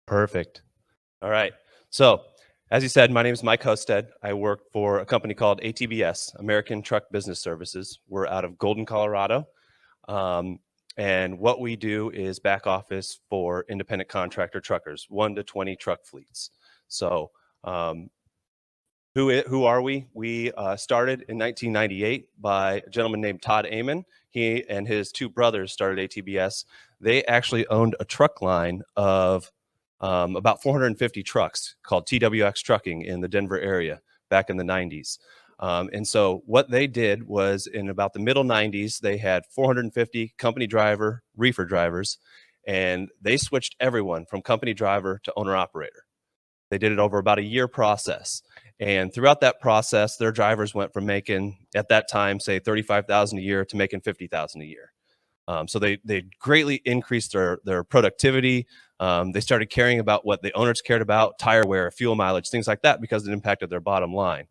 Perfect. All right. So, as you said, my name is Mike Hosted. I work for a company called ATBS, American Truck Business Services. We're out of Golden, Colorado. Um, and what we do is back office for independent contractor truckers, 1 to 20 truck fleets. So, um, who are we? We started in 1998 by a gentleman named Todd Amon. He and his two brothers started ATBS. They actually owned a truck line of about 450 trucks called TWX Trucking in the Denver area back in the 90s. And so what they did was in about the middle 90s, they had 450 company driver reefer drivers, and they switched everyone from company driver to owner operator. They did it over about a year process. And throughout that process, their drivers went from making, at that time, say 35,000 a year to making 50,000 a year. So they greatly increased their productivity. They started caring about what the owners cared about, tire wear, fuel mileage, things like that, because it impacted their bottom line.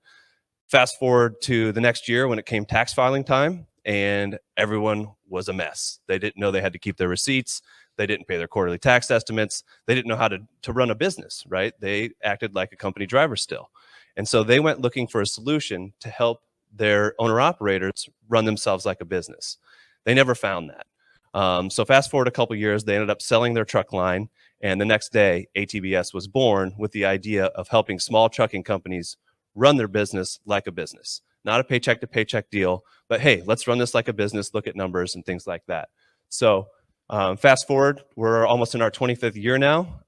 Fast forward to the next year when it came tax filing time, and everyone was a mess. They didn't know they had to keep their receipts. They didn't pay their quarterly tax estimates. They didn't know how to run a business, right? They acted like a company driver still. And so they went looking for a solution to help their owner operators run themselves like a business. They never found that. So fast forward a couple years, they ended up selling their truck line. And the next day, ATBS was born with the idea of helping small trucking companies run their business like a business, not a paycheck to paycheck deal, but hey, let's run this like a business, look at numbers and things like that. So fast forward, we're almost in our 25th year now.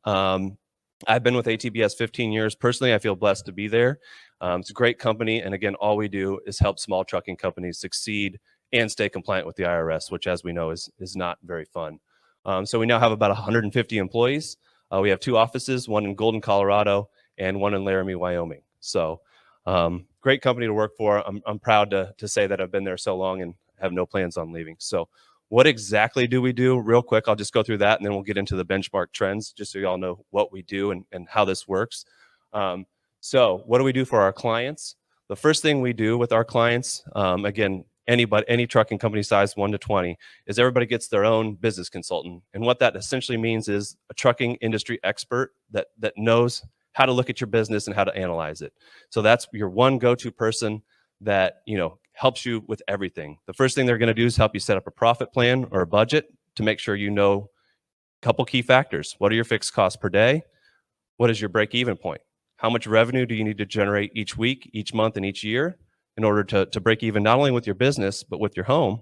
I've been with ATBS 15 years. Personally, I feel blessed to be there. It's a great company. And again, all we do is help small trucking companies succeed and stay compliant with the IRS, which, as we know, is not very fun. So we now have about 150 employees. We have two offices, one in Golden, Colorado, and one in Laramie, Wyoming. So great company to work for. I'm proud to say that I've been there so long and have no plans on leaving. So what exactly do we do? Real quick, I'll just go through that, and then we'll get into the benchmark trends, just so you all know what we do and how this works. So what do we do for our clients? The first thing we do with our clients, again, any trucking company size 1 to 20, is everybody gets their own business consultant. And what that essentially means is a trucking industry expert that knows how to look at your business and how to analyze it. So that's your one go-to person that, helps you with everything. The first thing they're going to do is help you set up a profit plan or a budget to make sure you know a couple key factors. What are your fixed costs per day? What is your break-even point? How much revenue do you need to generate each week, each month, and each year in order to break even, not only with your business, but with your home?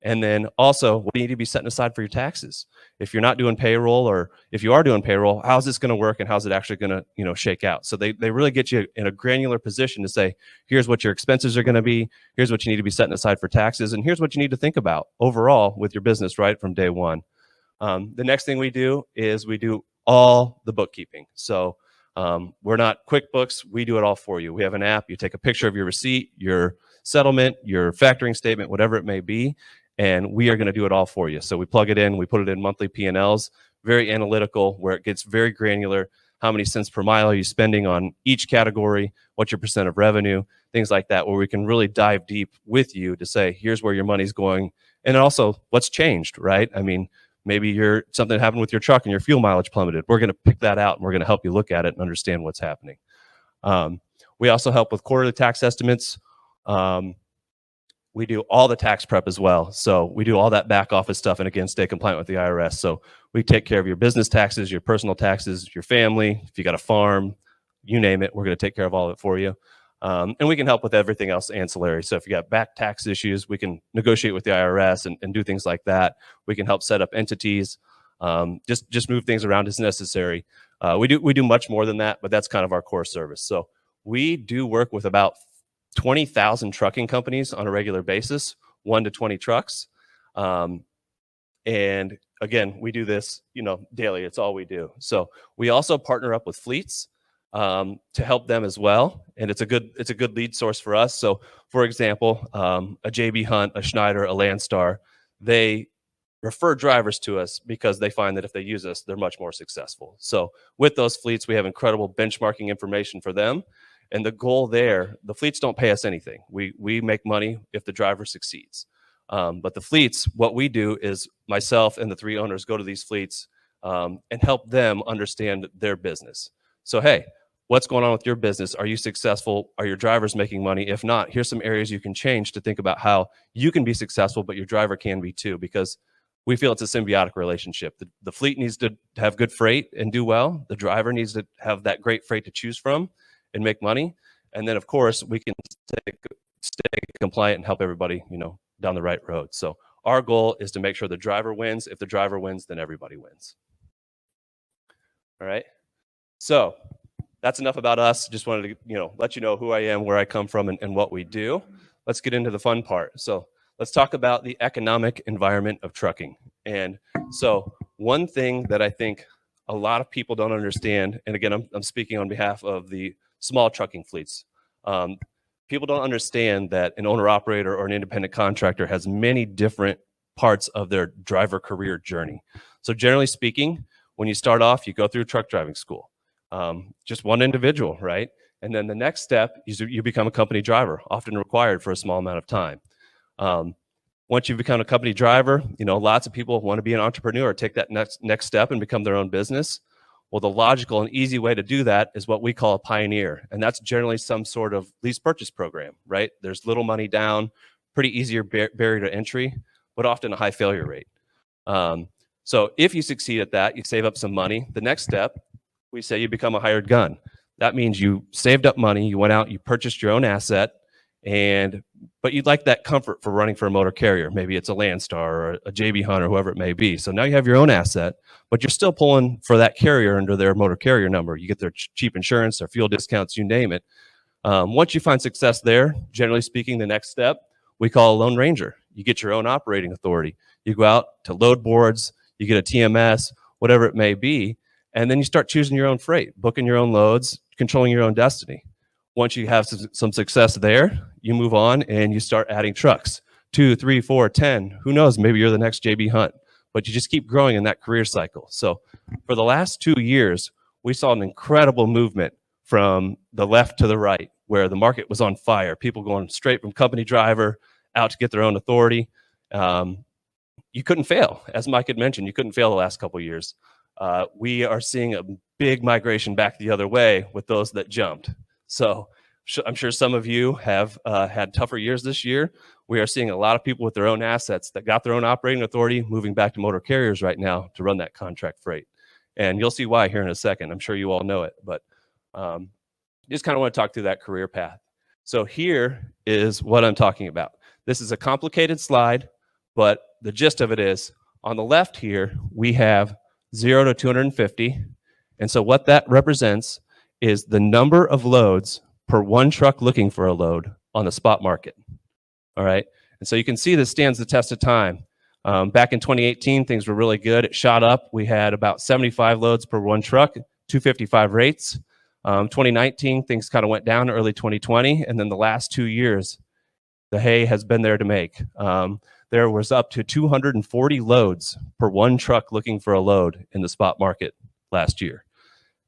And then also, what do you need to be setting aside for your taxes? If you're not doing payroll, or if you are doing payroll, how's this going to work and how's it actually going to, shake out? So they really get you in a granular position to say, here's what your expenses are going to be, here's what you need to be setting aside for taxes, and here's what you need to think about overall with your business right from day one. The next thing we do is we do all the bookkeeping. So we're not QuickBooks. We do it all for you. We have an app. You take a picture of your receipt, your settlement, your factoring statement, whatever it may be, and we are going to do it all for you. So we plug it in. We put it in monthly P&Ls, very analytical, where it gets very granular. How many cents per mile are you spending on each category? What's your percent of revenue? Things like that, where we can really dive deep with you to say, here's where your money's going. And also what's changed, right? I mean, maybe something happened with your truck and your fuel mileage plummeted. We're going to pick that out and we're going to help you look at it and understand what's happening. We also help with quarterly tax estimates. We do all the tax prep as well. So we do all that back office stuff, and again, stay compliant with the IRS. So we take care of your business taxes, your personal taxes, your family. If you got a farm, you name it, we're going to take care of all of it for you. And we can help with everything else ancillary. So if you got back tax issues, we can negotiate with the IRS and do things like that. We can help set up entities, just move things around as necessary. We do much more than that, but that's kind of our core service. So we do work with about 20,000 trucking companies on a regular basis, 1 to 20 trucks. And again, we do this, daily. It's all we do. So we also partner up with fleets to help them as well, and it's a good lead source for us. So, for example, a JB Hunt, a Schneider, a Landstar, they refer drivers to us because they find that if they use us, they're much more successful. So, with those fleets, we have incredible benchmarking information for them, and the goal there, the fleets don't pay us anything. We make money if the driver succeeds. But the fleets, what we do is myself and the 3 owners go to these fleets. and help them understand their business. So, hey, what's going on with your business? Are you successful? Are your drivers making money? If not, here's some areas you can change to think about how you can be successful, but your driver can be too, because we feel it's a symbiotic relationship. The fleet needs to have good freight and do well. The driver needs to have that great freight to choose from and make money. And then, of course, we can stay compliant and help everybody, down the right road. So our goal is to make sure the driver wins. If the driver wins, then everybody wins. All right. So that's enough about us. Just wanted to, let you know who I am, where I come from, and what we do. Let's get into the fun part. So let's talk about the economic environment of trucking. And so one thing that I think a lot of people don't understand, and again, I'm speaking on behalf of the small trucking fleets. People don't understand that an owner operator or an independent contractor has many different parts of their driver career journey. So generally speaking, when you start off, you go through truck driving school. Just one individual, right? And then the next step is you become a company driver, often required for a small amount of time. Once you become a company driver, lots of people want to be an entrepreneur, take that next step and become their own business. Well, the logical and easy way to do that is what we call a pioneer. And that's generally some sort of lease purchase program, right? There's little money down, pretty easier barrier to entry, but often a high failure rate. So if you succeed at that, you save up some money. The next step, we say you become a hired gun. That means you saved up money, you went out, you purchased your own asset, but you'd like that comfort for running for a motor carrier. Maybe it's a Landstar or a JB Hunt or whoever it may be. So now you have your own asset, but you're still pulling for that carrier under their motor carrier number. You get their cheap insurance, their fuel discounts, you name it. Once you find success there, generally speaking, the next step we call a Lone Ranger. You get your own operating authority. You go out to load boards, you get a TMS, whatever it may be, and then you start choosing your own freight, booking your own loads, controlling your own destiny. Once you have some success there, you move on and you start adding trucks. 2, 3, 4, 10. Who knows? Maybe you're the next JB Hunt. But you just keep growing in that career cycle. So for the last 2 years, we saw an incredible movement from the left to the right, where the market was on fire. People going straight from company driver out to get their own authority. You couldn't fail. As Mike had mentioned, you couldn't fail the last couple of years. We are seeing a big migration back the other way with those that jumped. So I'm sure some of you have had tougher years this year. We are seeing a lot of people with their own assets that got their own operating authority moving back to motor carriers right now to run that contract freight. And you'll see why here in a second. I'm sure you all know it, but just kind of want to talk through that career path. So here is what I'm talking about. This is a complicated slide, but the gist of it is on the left here, we have 0 to 250. And so what that represents is the number of loads per one truck looking for a load on the spot market. All right. And so you can see this stands the test of time. Back in 2018, things were really good. It shot up. We had about 75 loads per one truck, 255 rates. 2019, things kind of went down early 2020. And then the last 2 years, the hay has been there to make. There was up to 240 loads per one truck looking for a load in the spot market last year.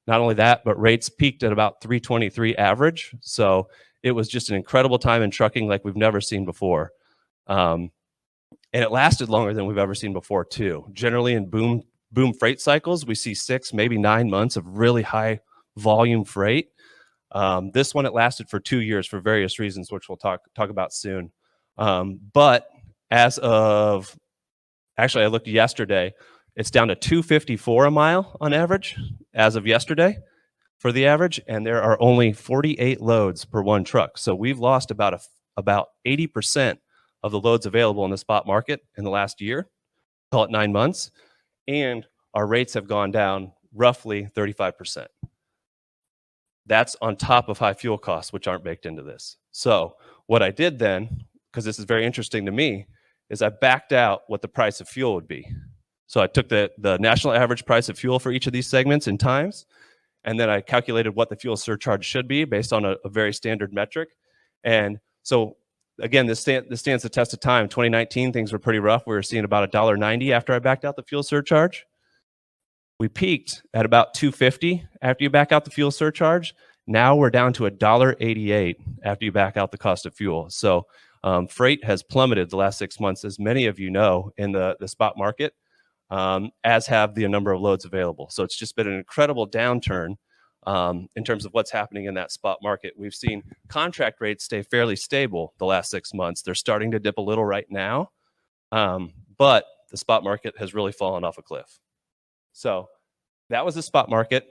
Not only that, but rates peaked at about 323 average. So it was just an incredible time in trucking like we've never seen before. And it lasted longer than we've ever seen before too. Generally in boom freight cycles, we see 6, maybe 9 months of really high volume freight. This one, it lasted for 2 years for various reasons, which we'll talk about soon. But as of, actually I looked yesterday, it's down to 254 a mile on average as of yesterday for the average, and there are only 48 loads per one truck. So we've lost about 80% of the loads available in the spot market in the last year, call it 9 months, and our rates have gone down roughly 35%. That's on top of high fuel costs, which aren't baked into this. So what I did then, because this is very interesting to me, is I backed out what the price of fuel would be. So I took the national average price of fuel for each of these segments in times, and then I calculated what the fuel surcharge should be based on a very standard metric. And so again, this stands the test of time. 2019, things were pretty rough. We were seeing about $1.90 after I backed out the fuel surcharge. We peaked at about $2.50 after you back out the fuel surcharge. Now we're down to $1.88 after you back out the cost of fuel. So freight has plummeted the last 6 months, as many of you know, in the spot market. as have the number of loads available. So it's just been an incredible downturn in terms of what's happening in that spot market. We've seen contract rates stay fairly stable the last 6 months. They're starting to dip a little right now, but the spot market has really fallen off a cliff. So that was the spot market.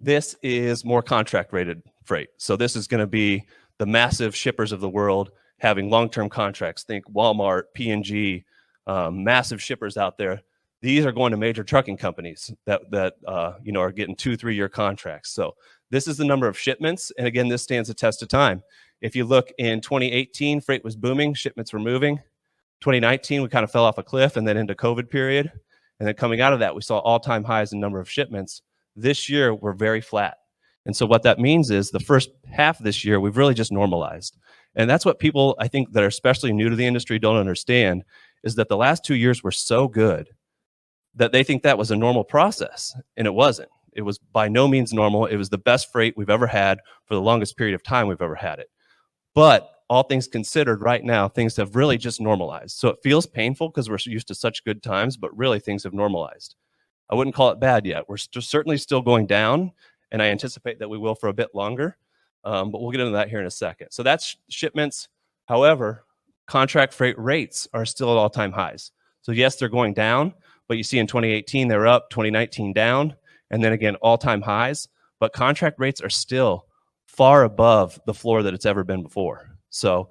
This is more contract rated freight. So this is going to be the massive shippers of the world having long-term contracts. Think Walmart, P&G, massive shippers out there. These are going to major trucking companies that are getting 2-3 year contracts. So this is the number of shipments, and again, this stands the test of time. If you look in 2018, freight was booming, shipments were moving. 2019, we kind of fell off a cliff, and then into COVID period, and then coming out of that, we saw all-time highs in number of shipments. This year, we're very flat. And so what that means is the first half of this year, we've really just normalized. And that's what people, I think, that are especially new to the industry don't understand, is that the last 2 years were so good that they think that was a normal process. And it wasn't. It was by no means normal. It was the best freight we've ever had for the longest period of time we've ever had it. But all things considered, right now, things have really just normalized. So it feels painful because we're used to such good times, but really things have normalized. I wouldn't call it bad yet. We're certainly still going down, and I anticipate that we will for a bit longer, but we'll get into that here in a second. So that's shipments. However, contract freight rates are still at all-time highs. So yes, they're going down, but you see in 2018, they're up, 2019 down, and then again, all-time highs. But contract rates are still far above the floor that it's ever been before. So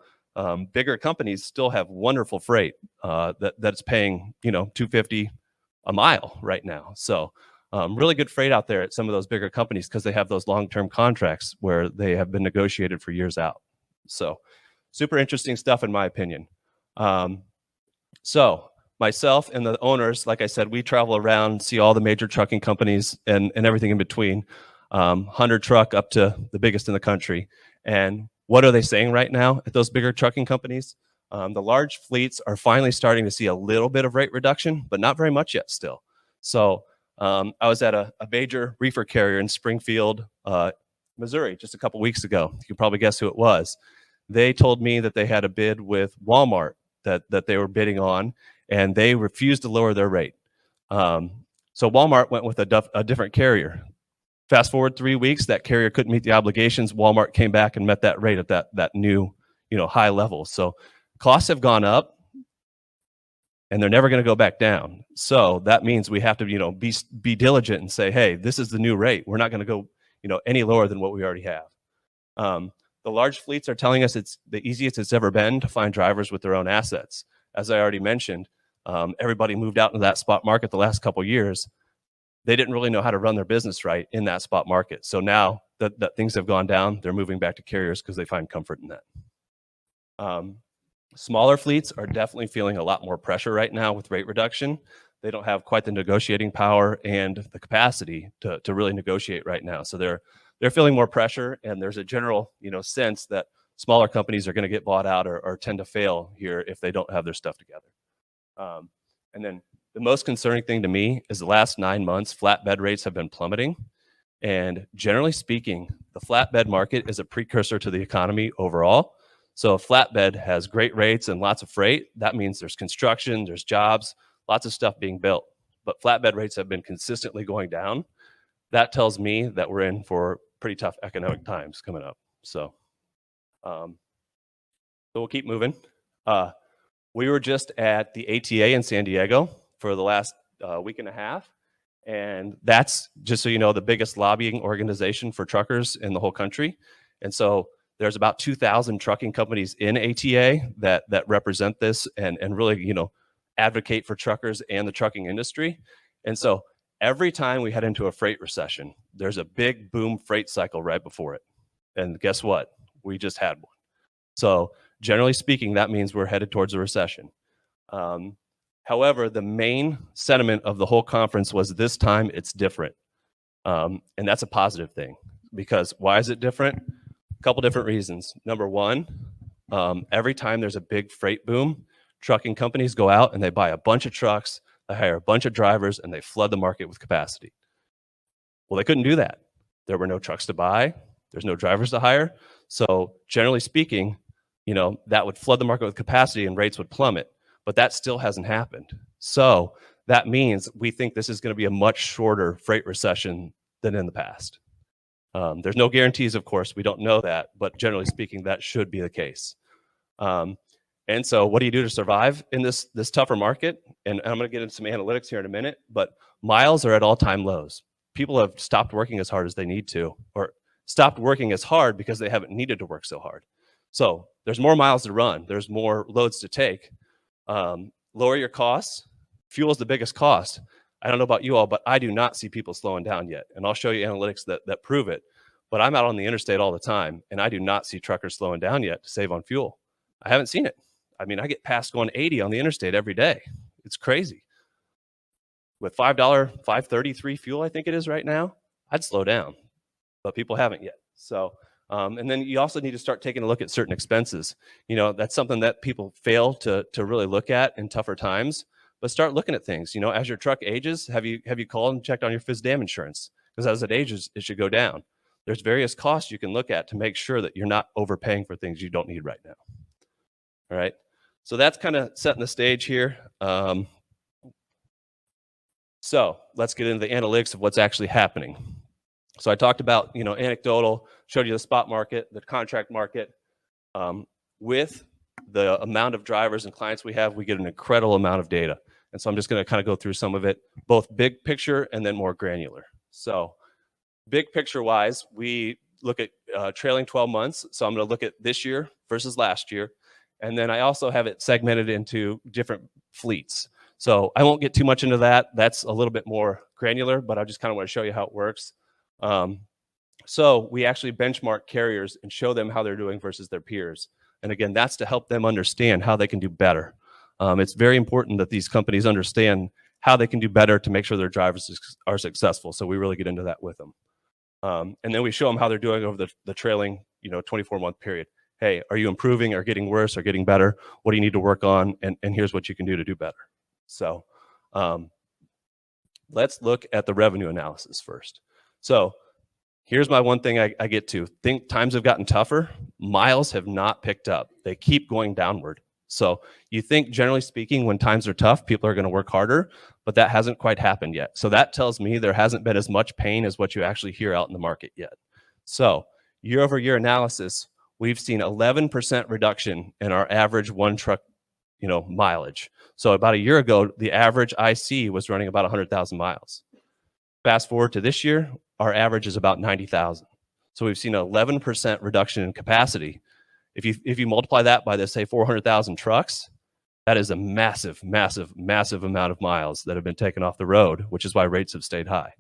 bigger companies still have wonderful freight that's paying, $250 a mile right now. So really good freight out there at some of those bigger companies because they have those long-term contracts where they have been negotiated for years out. So super interesting stuff in my opinion. So myself and the owners, like I said, we travel around, see all the major trucking companies and everything in between, 100 truck up to the biggest in the country. And what are they saying right now at those bigger trucking companies? The large fleets are finally starting to see a little bit of rate reduction, but not very much yet still. So I was at a major reefer carrier in Springfield, Missouri, just a couple weeks ago. You can probably guess who it was. They told me that they had a bid with Walmart that they were bidding on, and they refused to lower their rate. So Walmart went with a different carrier. Fast forward 3 weeks, that carrier couldn't meet the obligations. Walmart came back and met that rate at that new, high level. So costs have gone up, and they're never going to go back down. So that means we have to, be diligent and say, hey, this is the new rate. We're not going to go, any lower than what we already have. The large fleets are telling us it's the easiest it's ever been to find drivers with their own assets. As I already mentioned, everybody moved out into that spot market the last couple of years. They didn't really know how to run their business right in that spot market. So now that things have gone down, they're moving back to carriers because they find comfort in that. Smaller fleets are definitely feeling a lot more pressure right now with rate reduction. They don't have quite the negotiating power and the capacity to really negotiate right now. So they're feeling more pressure, and there's a general sense that smaller companies are going to get bought out or tend to fail here if they don't have their stuff together. And then the most concerning thing to me is the last 9 months, flatbed rates have been plummeting. And generally speaking, the flatbed market is a precursor to the economy overall. So if flatbed has great rates and lots of freight, that means there's construction, there's jobs, lots of stuff being built. But flatbed rates have been consistently going down. That tells me that we're in for pretty tough economic times coming up. So we'll keep moving. We were just at the ATA in San Diego for the last week and a half. And that's, just so you know, the biggest lobbying organization for truckers in the whole country. And so there's about 2,000 trucking companies in ATA that represent this and really, advocate for truckers and the trucking industry. And so every time we head into a freight recession, there's a big boom freight cycle right before it. And guess what? We just had one. So generally speaking, that means we're headed towards a recession. However, the main sentiment of the whole conference was this time it's different. And that's a positive thing, because why is it different? A couple different reasons. Number one, every time there's a big freight boom, trucking companies go out and they buy a bunch of trucks, they hire a bunch of drivers, and they flood the market with capacity. Well, they couldn't do that. There were no trucks to buy. There's no drivers to hire. So generally speaking, that would flood the market with capacity and rates would plummet. But that still hasn't happened. So that means we think this is going to be a much shorter freight recession than in the past. There's no guarantees, of course. We don't know that, but generally speaking, that should be the case. Um, and so, what do you do to survive in this tougher market? And I'm going to get into some analytics here in a minute. But miles are at all-time lows. People have stopped working as hard as they need to, or stopped working as hard because they haven't needed to work so hard. So there's more miles to run. There's more loads to take. Lower your costs. Fuel is the biggest cost. I don't know about you all, but I do not see people slowing down yet. And I'll show you analytics that prove it. But I'm out on the interstate all the time, and I do not see truckers slowing down yet to save on fuel. I haven't seen it. I mean, I get past going 80 on the interstate every day. It's crazy. With $5, $5.33 fuel, I think it is right now, I'd slow down, but people haven't yet. So, and then you also need to start taking a look at certain expenses. You know, that's something that people fail to really look at in tougher times. But start looking at things. You know, as your truck ages, have you called and checked on your FISDAM insurance? Because as it ages, it should go down. There's various costs you can look at to make sure that you're not overpaying for things you don't need right now. All right. So that's kind of setting the stage here. So let's get into the analytics of what's actually happening. So I talked about, you know, anecdotal, showed you the spot market, the contract market. With the amount of drivers and clients we have, we get an incredible amount of data. And so I'm just going to kind of go through some of it, both big picture and then more granular. So big picture wise, we look at trailing 12 months. So I'm going to look at this year versus last year. And then I also have it segmented into different fleets. So I won't get too much into that. That's a little bit more granular, but I just kind of want to show you how it works. So we actually benchmark carriers and show them how they're doing versus their peers. And again, that's to help them understand how they can do better. It's very important that these companies understand how they can do better to make sure their drivers are successful. So we really get into that with them. And then we show them how they're doing over the trailing, 24-month period. Hey, are you improving or getting worse or getting better? What do you need to work on? And here's what you can do to do better. So let's look at the revenue analysis first. So here's my one thing I get to. Think times have gotten tougher. Miles have not picked up. They keep going downward. So you think, generally speaking, when times are tough, people are going to work harder, but that hasn't quite happened yet. So that tells me there hasn't been as much pain as what you actually hear out in the market yet. So year over year analysis, we've seen 11% reduction in our average one truck, mileage. So about a year ago, the average IC was running about 100,000 miles. Fast forward to this year, our average is about 90,000. So we've seen an 11% reduction in capacity. If you multiply that by, say, 400,000 trucks, that is a massive, massive, massive amount of miles that have been taken off the road, which is why rates have stayed high.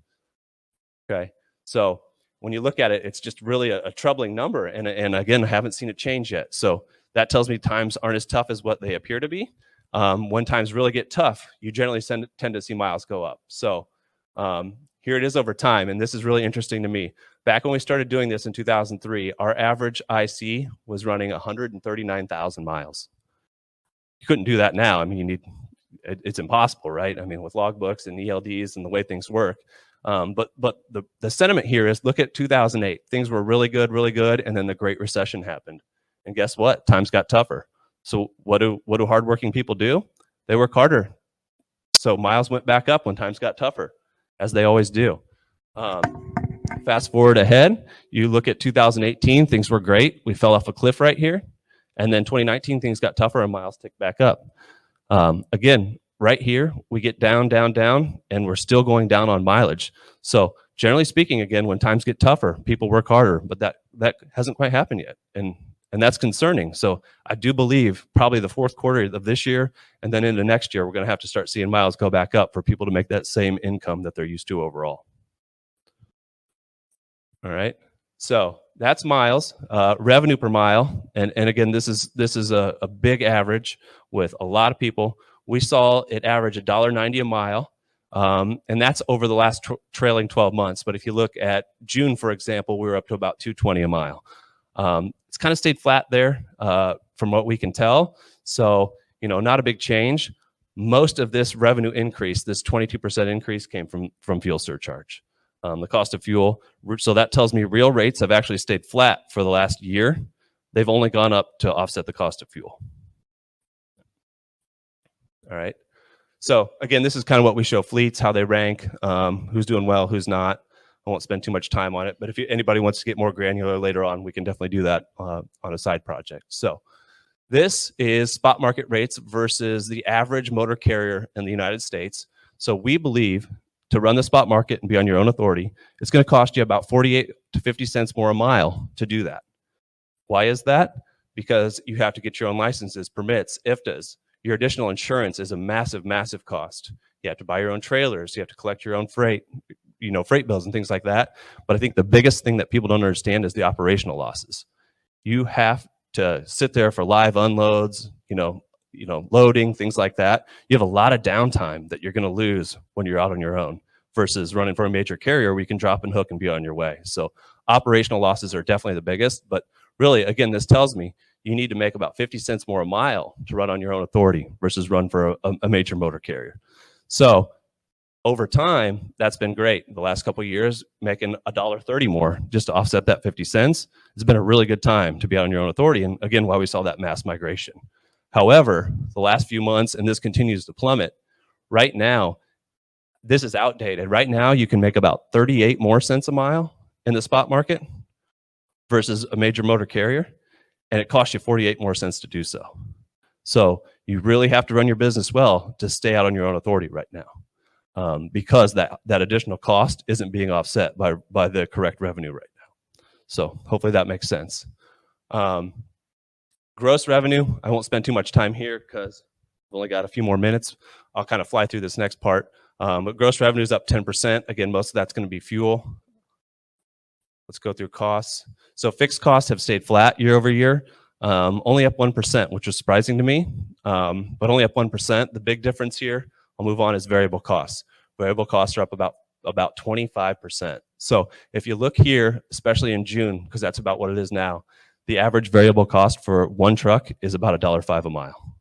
Okay, so when you look at it, it's just really a troubling number. And again, I haven't seen it change yet. So that tells me times aren't as tough as what they appear to be. When times really get tough, you generally tend to see miles go up. So here it is over time, and this is really interesting to me. Back when we started doing this in 2003, our average IC was running 139,000 miles. You couldn't do that now. I mean, it's impossible, right? I mean, with logbooks and ELDs and the way things work. But the sentiment here is, look at 2008. Things were really good, and then the Great Recession happened. And guess what? Times got tougher. So what do hardworking people do? They work harder. So miles went back up when times got tougher, as they always do. Fast forward ahead, you look at 2018, things were great. We fell off a cliff right here. And then 2019, things got tougher and miles ticked back up. Again, right here, we get down, and we're still going down on mileage. So generally speaking, again, when times get tougher, people work harder, but that hasn't quite happened yet. And that's concerning. So I do believe probably the fourth quarter of this year and then into next year, we're going to have to start seeing miles go back up for people to make that same income that they're used to overall. All right. So that's miles, revenue per mile. And again, this is a big average with a lot of people. We saw it average $1.90 a mile. And that's over the last trailing 12 months. But if you look at June, for example, we were up to about $2.20 a mile. It's kind of stayed flat there from what we can tell. So, not a big change. Most of this revenue increase, this 22% increase, came from fuel surcharge. The cost of fuel. So that tells me real rates have actually stayed flat for the last year. They've only gone up to offset the cost of fuel. All right. So again, this is kind of what we show fleets, how they rank, who's doing well, who's not. I won't spend too much time on it, but if anybody wants to get more granular later on, we can definitely do that on a side project. So this is spot market rates versus the average motor carrier in the United States. So we believe to run the spot market and be on your own authority, it's going to cost you about 48 to 50 cents more a mile to do that. Why is that? Because you have to get your own licenses, permits, IFTAs. Your additional insurance is a massive, massive cost. You have to buy your own trailers. You have to collect your own freight, freight bills and things like that. But I think the biggest thing that people don't understand is the operational losses. You have to sit there for live unloads, loading, things like that. You have a lot of downtime that you're going to lose when you're out on your own versus running for a major carrier where you can drop and hook and be on your way. So operational losses are definitely the biggest, but really, again, this tells me you need to make about 50 cents more a mile to run on your own authority versus run for a major motor carrier. So over time, that's been great. The last couple of years, making $1.30 more just to offset that 50 cents has been a really good time to be out on your own authority. And again, why we saw that mass migration. However, the last few months, and this continues to plummet, right now, this is outdated. Right now, you can make about 38 more cents a mile in the spot market versus a major motor carrier, and it costs you 48 more cents to do so. So you really have to run your business well to stay out on your own authority right now. Because that additional cost isn't being offset by the correct revenue right now. So hopefully that makes sense. Gross revenue, I won't spend too much time here because we've only got a few more minutes. I'll kind of fly through this next part. But gross revenue is up 10%. Again, most of that's going to be fuel. Let's go through costs. So fixed costs have stayed flat year over year, only up 1%, which was surprising to me, but only up 1%. The big difference here, I'll move on, is variable costs. Variable costs are up about 25%. So if you look here, especially in June, because that's about what it is now, the average variable cost for one truck is about $1.05 a mile.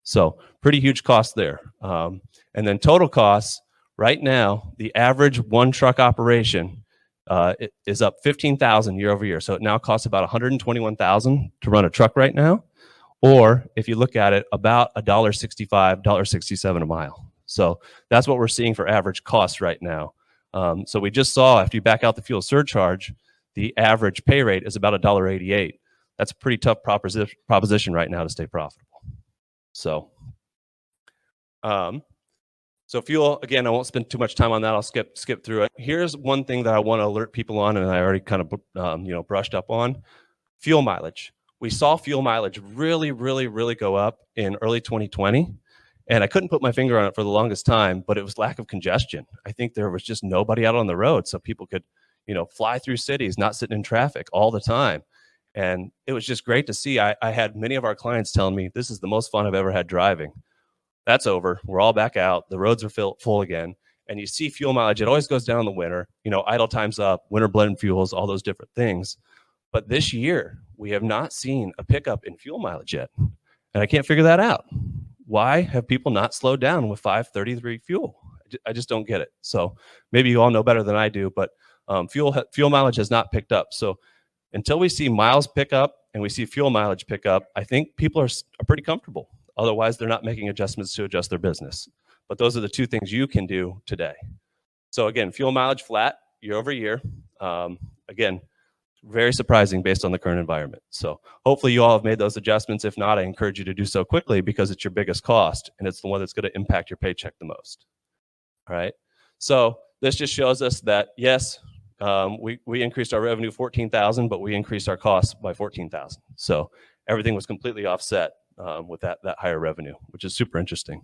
So pretty huge cost there. And then total costs, right now, the average one truck operation it is up 15,000 year over year. So it now costs about 121,000 to run a truck right now. Or if you look at it, about $1.65, $1.67 a mile. So that's what we're seeing for average costs right now. So we just saw, after you back out the fuel surcharge, the average pay rate is about $1.88. That's a pretty tough proposition right now to stay profitable. So, so fuel, again, I won't spend too much time on that. I'll skip through it. Here's one thing that I want to alert people on, and I already kind of brushed up on: fuel mileage. We saw fuel mileage really, really, really go up in early 2020. And I couldn't put my finger on it for the longest time, but it was lack of congestion. I think there was just nobody out on the road, so people could, fly through cities, not sitting in traffic all the time. And it was just great to see. I had many of our clients telling me, this is the most fun I've ever had driving. That's over. We're all back out. The roads are full again. And you see fuel mileage, it always goes down in the winter. Idle time's up, winter blend fuels, all those different things. But this year, we have not seen a pickup in fuel mileage yet. And I can't figure that out. Why have people not slowed down with 533 fuel? I just don't get it. So maybe you all know better than I do, but fuel mileage has not picked up. So until we see miles pick up and we see fuel mileage pick up, I think people are pretty comfortable. Otherwise, they're not making adjustments to adjust their business. But those are the two things you can do today. So again, fuel mileage flat year over year. Again, very surprising based on the current environment. So hopefully you all have made those adjustments. If not, I encourage you to do so quickly because it's your biggest cost and it's the one that's going to impact your paycheck the most. All right. So this just shows us that, yes, we increased our revenue 14,000, but we increased our costs by 14,000. So everything was completely offset with that higher revenue, which is super interesting.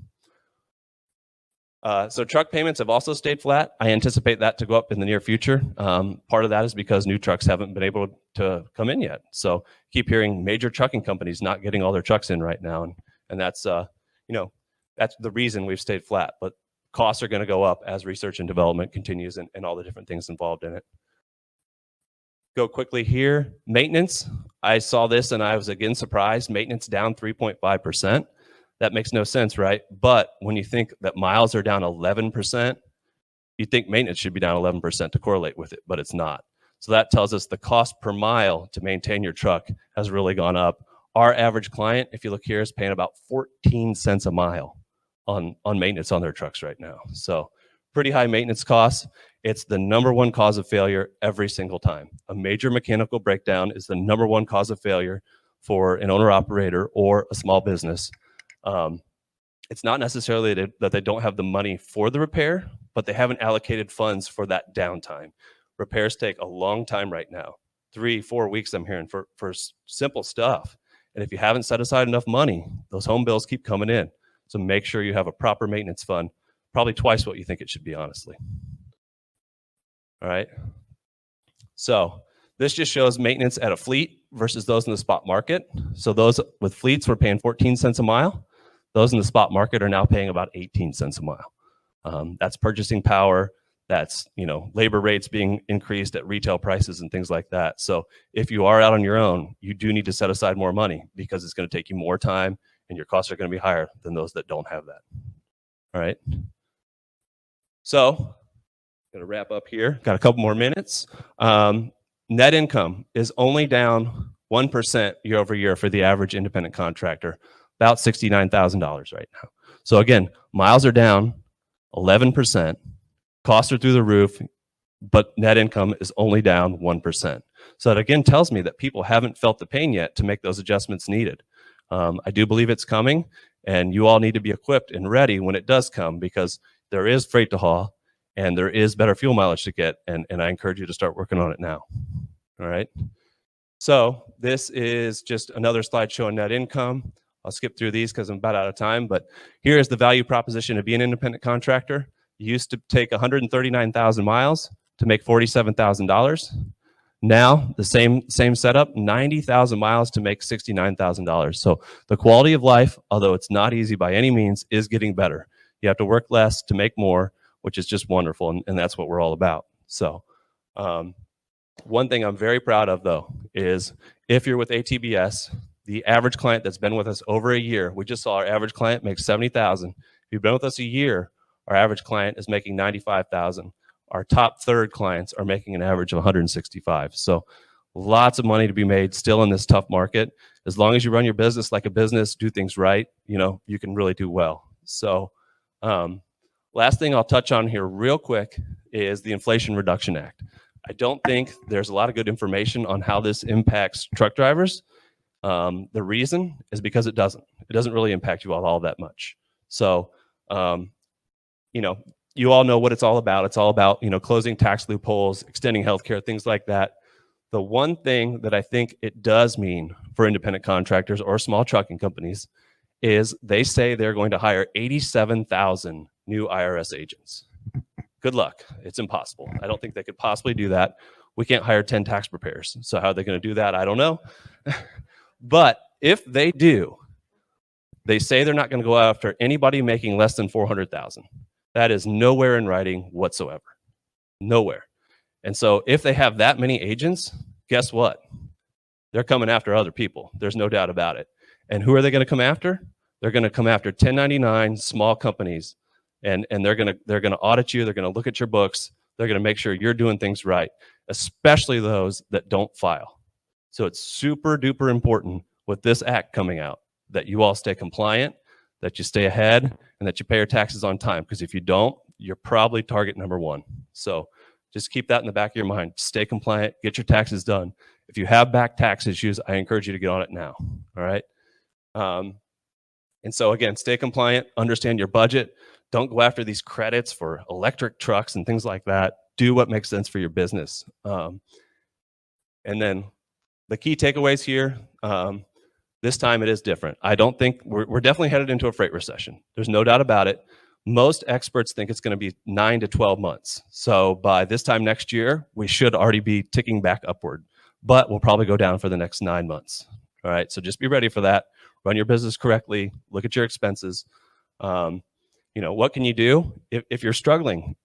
So truck payments have also stayed flat. I anticipate that to go up in the near future. Part of that is because new trucks haven't been able to come in yet. So keep hearing major trucking companies not getting all their trucks in right now. And that's, that's the reason we've stayed flat. But costs are going to go up as research and development continues and all the different things involved in it. Go quickly here. Maintenance. I saw this and I was again surprised. Maintenance down 3.5%. That makes no sense, right? But when you think that miles are down 11%, you think maintenance should be down 11% to correlate with it, but it's not. So that tells us the cost per mile to maintain your truck has really gone up. Our average client, if you look here, is paying about 14 cents a mile on maintenance on their trucks right now. So pretty high maintenance costs. It's the number one cause of failure every single time. A major mechanical breakdown is the number one cause of failure for an owner operator or a small business. Um, it's not necessarily that they don't have the money for the repair, but they haven't allocated funds for that downtime. Repairs take a long time right now. 3-4 weeks I'm hearing for simple stuff. And if you haven't set aside enough money, those home bills keep coming in. So make sure you have a proper maintenance fund, probably twice what you think it should be, honestly. All right. So this just shows maintenance at a fleet versus those in the spot market. So those with fleets were paying 14 cents a mile. Those in the spot market are now paying about 18 cents a mile. That's purchasing power. That's labor rates being increased at retail prices and things like that. So if you are out on your own, you do need to set aside more money because it's going to take you more time and your costs are going to be higher than those that don't have that. All right. So going to wrap up here. Got a couple more minutes. Net income is only down 1% year over year for the average independent contractor, about $69,000 right now. So again, miles are down 11%, costs are through the roof, but net income is only down 1%. So that again tells me that people haven't felt the pain yet to make those adjustments needed. I do believe it's coming, and you all need to be equipped and ready when it does come, because there is freight to haul and there is better fuel mileage to get, and I encourage you to start working on it now. All right. So this is just another slide showing net income. I'll skip through these because I'm about out of time, but here is the value proposition of being an independent contractor. You used to take 139,000 miles to make $47,000. Now the same setup, 90,000 miles to make $69,000. So the quality of life, although it's not easy by any means, is getting better. You have to work less to make more, which is just wonderful, and that's what we're all about. So one thing I'm very proud of, though, is if you're with ATBS, the average client that's been with us over a year, we just saw our average client make $70,000. If you've been with us a year, our average client is making $95,000. Our top third clients are making an average of $165,000. So lots of money to be made still in this tough market. As long as you run your business like a business, do things right, you can really do well. So last thing I'll touch on here real quick is the Inflation Reduction Act. I don't think there's a lot of good information on how this impacts truck drivers. The reason is because it doesn't really impact you all that much. So, you all know what it's all about. It's all about, closing tax loopholes, extending healthcare, things like that. The one thing that I think it does mean for independent contractors or small trucking companies is they say they're going to hire 87,000 new IRS agents. Good luck. It's impossible. I don't think they could possibly do that. We can't hire 10 tax preparers. So how are they going to do that? I don't know. But if they do, they say they're not going to go after anybody making less than 400,000. That is nowhere in writing whatsoever. Nowhere. And so if they have that many agents, guess what? They're coming after other people. There's no doubt about it. And who are they going to come after? They're going to come after 1099 small companies, and they're going to audit you. They're going to look at your books. They're going to make sure you're doing things right, especially those that don't file. So it's super duper important with this act coming out that you all stay compliant, that you stay ahead, and that you pay your taxes on time. Because if you don't, you're probably target number one. So just keep that in the back of your mind. Stay compliant, get your taxes done. If you have back tax issues, I encourage you to get on it now. All right. And so again, stay compliant, understand your budget. Don't go after these credits for electric trucks and things like that. Do what makes sense for your business. And then the key takeaways here, this time it is different. I don't think we're definitely headed into a freight recession. There's no doubt about it. Most experts think it's going to be 9 to 12 months. So by this time next year, we should already be ticking back upward, but we'll probably go down for the next 9 months. All right. So just be ready for that. Run your business correctly. Look at your expenses. What can you do if you're struggling?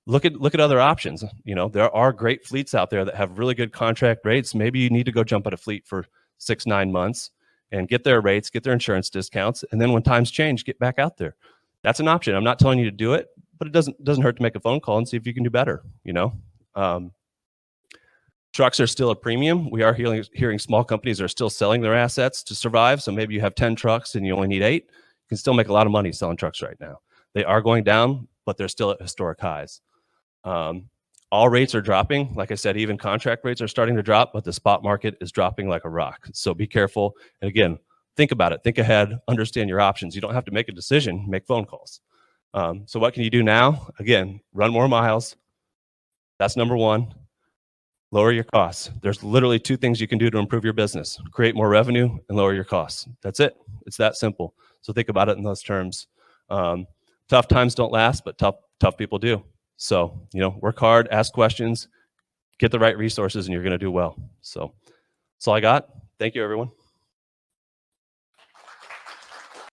Look at other options. There are great fleets out there that have really good contract rates. Maybe you need to go jump at a fleet for 6-9 months and get their rates, get their insurance discounts, and then when times change, get back out there. That's an option. I'm not telling you to do it, but it doesn't hurt to make a phone call and see if you can do better. Trucks are still a premium. We are hearing small companies are still selling their assets to survive. So maybe you have 10 trucks and you only need 8. can still make a lot of money selling trucks right now. They are going down, but they're still at historic highs. All rates are dropping. Like I said, even contract rates are starting to drop, but the spot market is dropping like a rock. So be careful. And again, think about it. Think ahead. Understand your options. You don't have to make a decision. Make phone calls. So what can you do now? Again, run more miles. That's number one. Lower your costs. There's literally two things you can do to improve your business: create more revenue and lower your costs. That's it. It's that simple. So think about it in those terms. Tough times don't last, but tough people do. So, work hard, ask questions, get the right resources, and you're going to do well. So that's all I got. Thank you, everyone.